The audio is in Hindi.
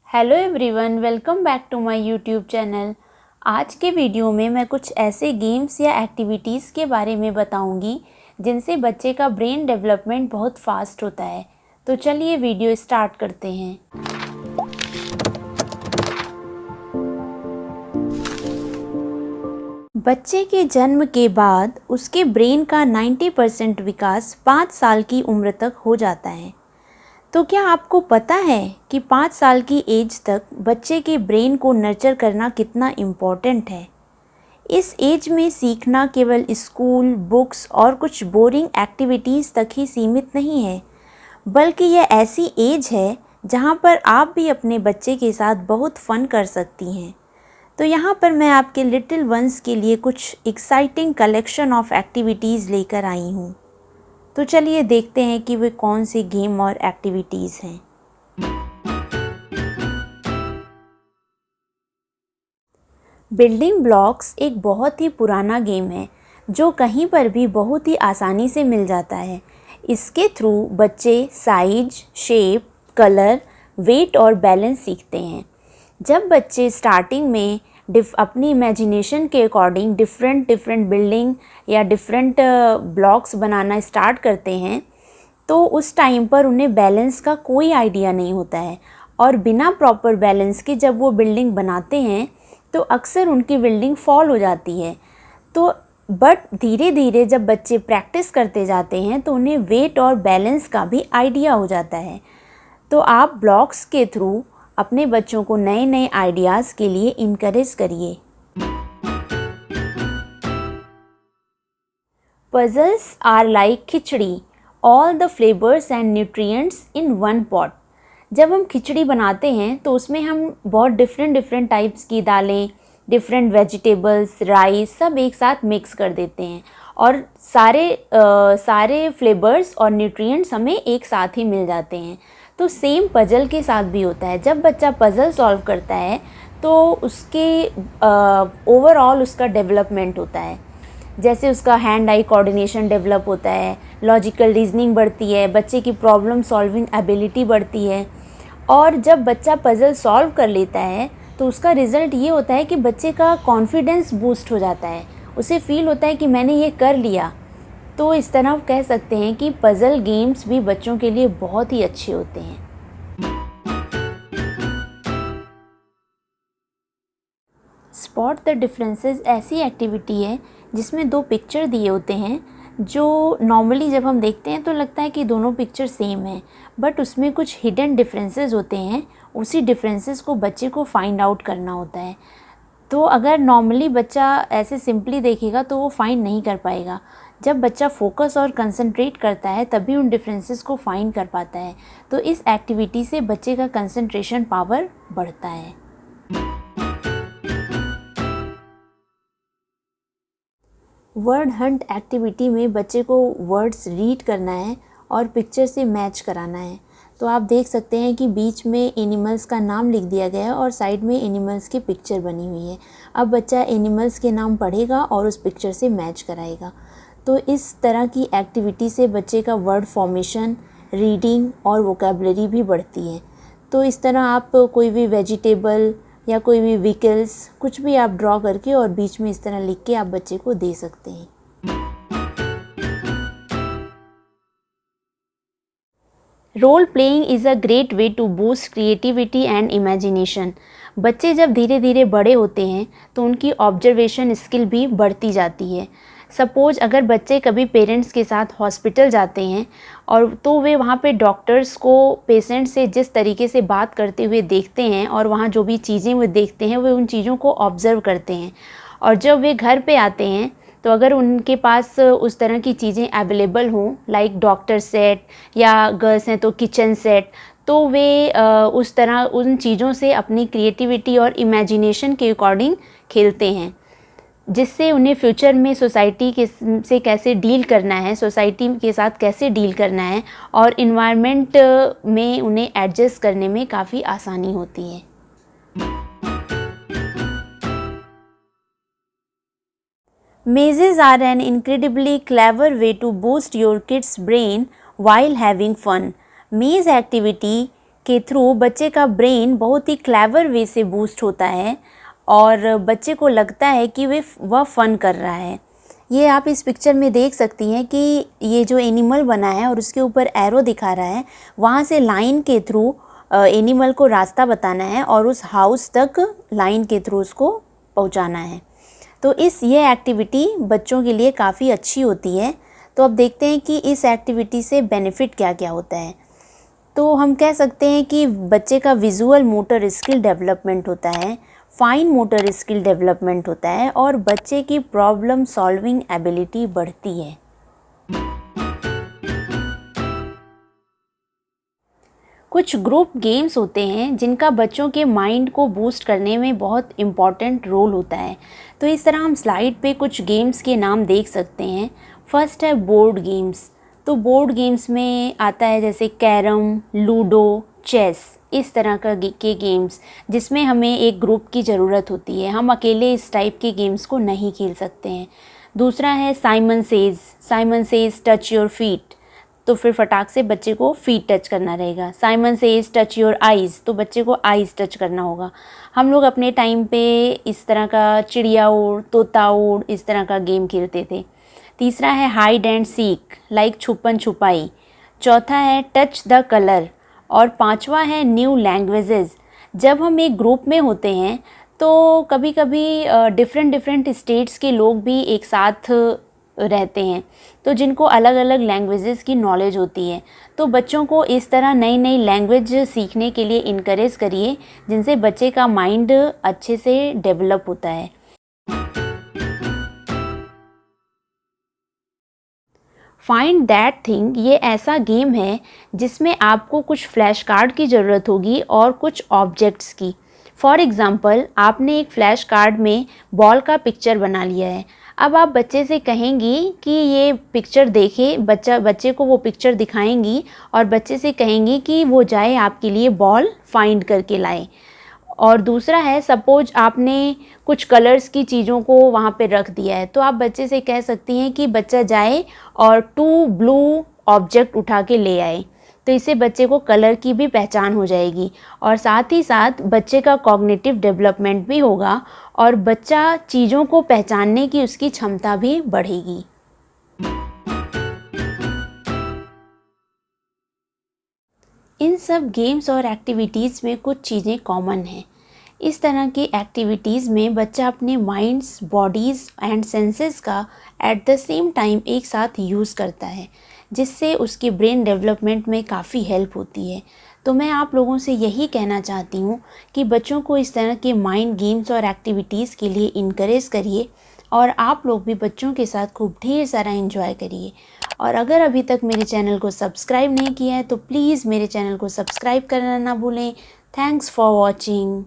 Hello everyone, welcome back to my YouTube channel. आज के वीडियो में मैं कुछ ऐसे गेम्स या एक्टिविटीज़ के बारे में बताऊंगी जिनसे बच्चे का ब्रेन डेवलपमेंट बहुत फास्ट होता है। तो चलिए वीडियो स्टार्ट करते हैं। बच्चे के जन्म के बाद उसके ब्रेन का 90% विकास 5 साल की उम्र तक हो जाता है। तो क्या आपको पता है कि 5 साल की एज तक बच्चे के ब्रेन को नर्चर करना कितना इम्पोर्टेंट है। इस एज में सीखना केवल स्कूल, बुक्स और कुछ बोरिंग एक्टिविटीज़ तक ही सीमित नहीं है, बल्कि यह ऐसी एज है जहां पर आप भी अपने बच्चे के साथ बहुत फ़न कर सकती हैं। तो यहाँ पर मैं आपके लिटिल वंस के लिए कुछ एक्साइटिंग कलेक्शन ऑफ एक्टिविटीज़ लेकर आई हूँ। तो चलिए देखते हैं कि वे कौन से गेम और एक्टिविटीज़ हैं। बिल्डिंग ब्लॉक्स एक बहुत ही पुराना गेम है जो कहीं पर भी बहुत ही आसानी से मिल जाता है। इसके थ्रू बच्चे साइज, शेप, कलर, वेट और बैलेंस सीखते हैं। जब बच्चे स्टार्टिंग में अपनी इमेजिनेशन के अकॉर्डिंग डिफरेंट बिल्डिंग या डिफरेंट ब्लॉक्स बनाना स्टार्ट करते हैं, तो उस टाइम पर उन्हें बैलेंस का कोई आइडिया नहीं होता है और बिना प्रॉपर बैलेंस के जब वो बिल्डिंग बनाते हैं तो अक्सर उनकी बिल्डिंग फॉल हो जाती है। तो बट धीरे धीरे जब बच्चे प्रैक्टिस करते जाते हैं तो उन्हें वेट और बैलेंस का भी आइडिया हो जाता है। तो आप ब्लॉक्स के थ्रू अपने बच्चों को नए नए आइडियाज़ के लिए इनकरेज करिए। Puzzles are like khichdi, all the flavours and nutrients in one pot. जब हम खिचड़ी बनाते हैं तो उसमें हम बहुत डिफरेंट टाइप्स की दालें, डिफरेंट वेजिटेबल्स, राइस सब एक साथ मिक्स कर देते हैं और सारे फ्लेवर्स और न्यूट्रिएंट्स हमें एक साथ ही मिल जाते हैं। तो सेम पजल के साथ भी होता है। जब बच्चा पजल सॉल्व करता है तो उसके ओवरऑल उसका डेवलपमेंट होता है। जैसे उसका हैंड आई कोऑर्डिनेशन डेवलप होता है, लॉजिकल रीजनिंग बढ़ती है, बच्चे की प्रॉब्लम सॉल्विंग एबिलिटी बढ़ती है। और जब बच्चा पजल सॉल्व कर लेता है तो उसका रिज़ल्ट ये होता है कि बच्चे का कॉन्फिडेंस बूस्ट हो जाता है। उसे फील होता है कि मैंने ये कर लिया। तो इस तरह कह सकते हैं कि पजल गेम्स भी बच्चों के लिए बहुत ही अच्छे होते हैं। स्पॉट द डिफरेंसेस ऐसी एक्टिविटी है जिसमें दो पिक्चर दिए होते हैं जो नॉर्मली जब हम देखते हैं तो लगता है कि दोनों पिक्चर सेम है, बट उसमें कुछ हिडन डिफरेंसेस होते हैं। उसी डिफरेंसेस को बच्चे को फाइंड आउट करना होता है। तो अगर नॉर्मली बच्चा ऐसे सिंपली देखेगा तो वो फाइंड नहीं कर पाएगा। जब बच्चा फोकस और कंसंट्रेट करता है तभी उन डिफरेंसेस को फाइंड कर पाता है। तो इस एक्टिविटी से बच्चे का कंसंट्रेशन पावर बढ़ता है। वर्ड हंट एक्टिविटी में बच्चे को वर्ड्स रीड करना है और पिक्चर से मैच कराना है। तो आप देख सकते हैं कि बीच में एनिमल्स का नाम लिख दिया गया है और साइड में एनिमल्स की पिक्चर बनी हुई है। अब बच्चा एनिमल्स के नाम पढ़ेगा और उस पिक्चर से मैच कराएगा। तो इस तरह की एक्टिविटी से बच्चे का वर्ड फॉर्मेशन, रीडिंग और वोकेबलरी भी बढ़ती है। तो इस तरह आप कोई भी वेजिटेबल या कोई भी व्हीकल्स कुछ भी आप ड्रॉ करके और बीच में इस तरह लिख के आप बच्चे को दे सकते हैं। Role playing is a great way to boost creativity and imagination. बच्चे जब धीरे धीरे बड़े होते हैं तो उनकी ऑब्जर्वेशन स्किल भी बढ़ती जाती है। सपोज अगर बच्चे कभी पेरेंट्स के साथ हॉस्पिटल जाते हैं और तो वे वहाँ पे डॉक्टर्स को पेशेंट से जिस तरीके से बात करते हुए देखते हैं और वहाँ जो भी चीज़ें वो देखते हैं वे उन चीज़ों को ऑब्ज़र्व करते हैं। और जब वे घर पे आते हैं तो अगर उनके पास उस तरह की चीज़ें अवेलेबल हों, लाइक डॉक्टर सेट या गर्ल्स हैं तो किचन सेट, तो वे उस तरह उन चीज़ों से अपनी क्रिएटिविटी और इमेजिनेशन के अकॉर्डिंग खेलते हैं, जिससे उन्हें फ्यूचर में सोसाइटी के से कैसे डील करना है, सोसाइटी के साथ कैसे डील करना है और इन्वायरमेंट में उन्हें एडजस्ट करने में काफ़ी आसानी होती है। Mazes are an incredibly clever way to boost your kid's brain while having fun. Maze activity के थ्रू बच्चे का ब्रेन बहुत ही क्लेवर वे से बूस्ट होता है और बच्चे को लगता है कि वह फ़न कर रहा है। ये आप इस पिक्चर में देख सकती हैं कि ये जो एनिमल बना है और उसके ऊपर एरो दिखा रहा है, वहाँ से लाइन के थ्रू एनिमल को रास्ता बताना है और उस हाउस तक लाइन के थ्रू उसको पहुँचाना है। तो ये एक्टिविटी बच्चों के लिए काफ़ी अच्छी होती है। तो अब देखते हैं कि इस एक्टिविटी से बेनिफिट क्या क्या होता है। तो हम कह सकते हैं कि बच्चे का विजुअल मोटर स्किल डेवलपमेंट होता है, फाइन मोटर स्किल डेवलपमेंट होता है और बच्चे की प्रॉब्लम सॉल्विंग एबिलिटी बढ़ती है। कुछ ग्रुप गेम्स होते हैं जिनका बच्चों के माइंड को बूस्ट करने में बहुत इम्पॉर्टेंट रोल होता है। तो इस तरह हम स्लाइड पे कुछ गेम्स के नाम देख सकते हैं। फर्स्ट है बोर्ड गेम्स। तो बोर्ड गेम्स में आता है जैसे कैरम, लूडो, चेस, इस तरह के गेम्स जिसमें हमें एक ग्रुप की ज़रूरत होती है। हम अकेले इस टाइप के गेम्स को नहीं खेल सकते हैं। दूसरा है Simon says touch your feet. तो फिर फटाक से बच्चे को फीट टच करना रहेगा। Simon says touch your eyes, तो बच्चे को आइज़ टच करना होगा। हम लोग अपने टाइम पे इस तरह का चिड़िया उड़, तोता उड़, इस तरह का गेम खेलते थे। तीसरा है हाइड एंड सीक, लाइक छुपन छुपाई। चौथा है टच द कलर और पांचवा है न्यू लैंग्वेजेस। जब हम एक ग्रुप में होते हैं तो कभी कभी डिफरेंट स्टेट्स के लोग भी एक साथ रहते हैं, तो जिनको अलग अलग लैंग्वेजेस की नॉलेज होती है। तो बच्चों को इस तरह नई नई लैंग्वेज सीखने के लिए इनकरेज करिए, जिनसे बच्चे का माइंड अच्छे से डेवलप होता है। फाइंड दैट थिंग ये ऐसा गेम है जिसमें आपको कुछ फ्लैश कार्ड की ज़रूरत होगी और कुछ ऑब्जेक्ट्स की। फॉर एग्ज़ाम्पल, आपने एक फ्लैश कार्ड में बॉल का पिक्चर बना लिया है। अब आप बच्चे से कहेंगी कि ये पिक्चर देखे, बच्चे को वो पिक्चर दिखाएंगी और बच्चे से कहेंगी कि वो जाए आपके लिए बॉल फाइंड करके लाए। और दूसरा है, सपोज आपने कुछ कलर्स की चीज़ों को वहाँ पे रख दिया है, तो आप बच्चे से कह सकती हैं कि बच्चा जाए और 2 ब्लू ऑब्जेक्ट उठा के ले आए। तो इससे बच्चे को कलर की भी पहचान हो जाएगी और साथ ही साथ बच्चे का कॉग्निटिव डेवलपमेंट भी होगा और बच्चा चीज़ों को पहचानने की उसकी क्षमता भी बढ़ेगी। इन सब गेम्स और एक्टिविटीज़ में कुछ चीज़ें कॉमन हैं। इस तरह की एक्टिविटीज़ में बच्चा अपने माइंड्स, बॉडीज़ एंड सेंसेस का एट द सेम टाइम एक साथ यूज़ करता है, जिससे उसके ब्रेन डेवलपमेंट में काफ़ी हेल्प होती है। तो मैं आप लोगों से यही कहना चाहती हूँ कि बच्चों को इस तरह के माइंड गेम्स और एक्टिविटीज़ के लिए इनकरेज करिए और आप लोग भी बच्चों के साथ खूब ढेर सारा एंजॉय करिए। और अगर अभी तक मेरे चैनल को सब्सक्राइब नहीं किया है तो प्लीज़ मेरे चैनल को सब्सक्राइब करना ना भूलें। Thanks for watching.